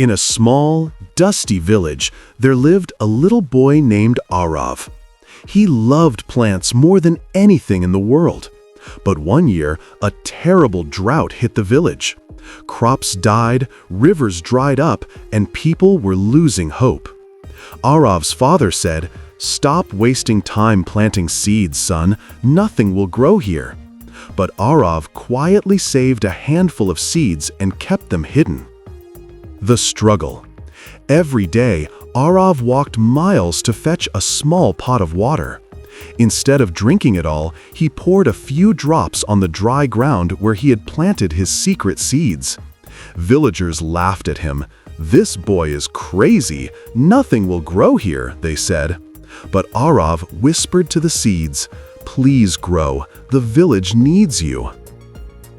In a small, dusty village, there lived a little boy named Arav. He loved plants more than anything in the world. But one year, a terrible drought hit the village. Crops died, rivers dried up, and people were losing hope. Arav's father said, "Stop wasting time planting seeds, son. Nothing will grow here." But Arav quietly saved a handful of seeds and kept them hidden. The struggle. Every day, Arav walked miles to fetch a small pot of water. Instead of drinking it all, he poured a few drops on the dry ground where he had planted his secret seeds. Villagers laughed at him. "This boy is crazy. Nothing will grow here," they said. But Arav whispered to the seeds, "Please grow. The village needs you."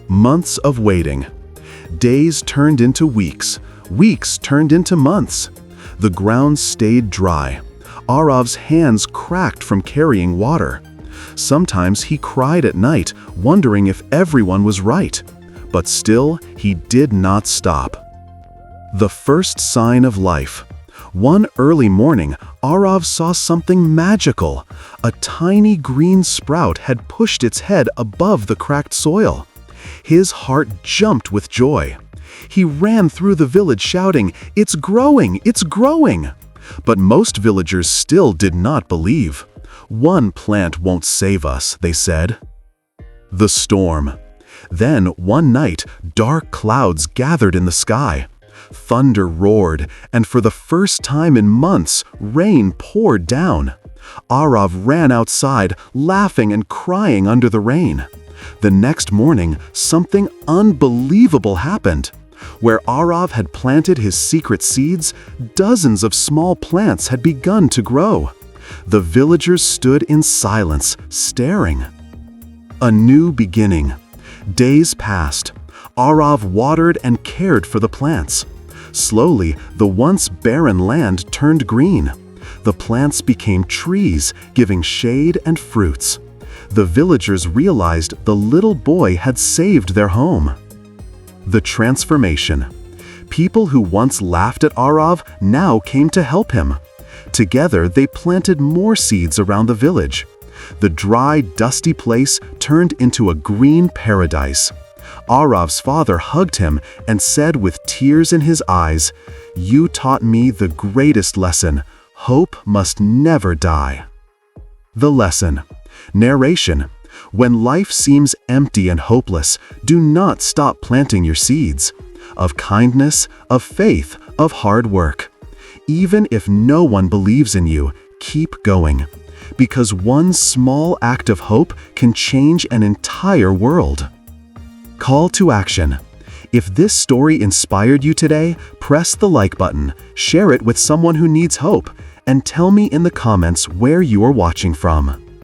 Months of waiting. Days turned into weeks. Weeks turned into months. The ground stayed dry. Arav's hands cracked from carrying water. Sometimes he cried at night, wondering if everyone was right. But still, he did not stop. The first sign of life. One early morning, Arav saw something magical. A tiny green sprout had pushed its head above the cracked soil. His heart jumped with joy. He ran through the village shouting, "It's growing! It's growing!" But most villagers still did not believe. "One plant won't save us," they said. The storm. Then, one night, dark clouds gathered in the sky. Thunder roared, and for the first time in months, rain poured down. Arav ran outside, laughing and crying under the rain. The next morning, something unbelievable happened. Where Arav had planted his secret seeds, dozens of small plants had begun to grow. The villagers stood in silence, staring. A new beginning. Days passed. Arav watered and cared for the plants. Slowly, the once barren land turned green. The plants became trees, giving shade and fruits. The villagers realized the little boy had saved their home. The transformation. People who once laughed at Arav now came to help him. Together, they planted more seeds around the village. The dry, dusty place turned into a green paradise. Arav's father hugged him and said with tears in his eyes, "You taught me the greatest lesson. Hope must never die." The lesson. Narration. When life seems empty and hopeless, do not stop planting your seeds. Of kindness, of faith, of hard work. Even if no one believes in you, keep going. Because one small act of hope can change an entire world. Call to action. If this story inspired you today, press the like button, share it with someone who needs hope, and tell me in the comments where you are watching from.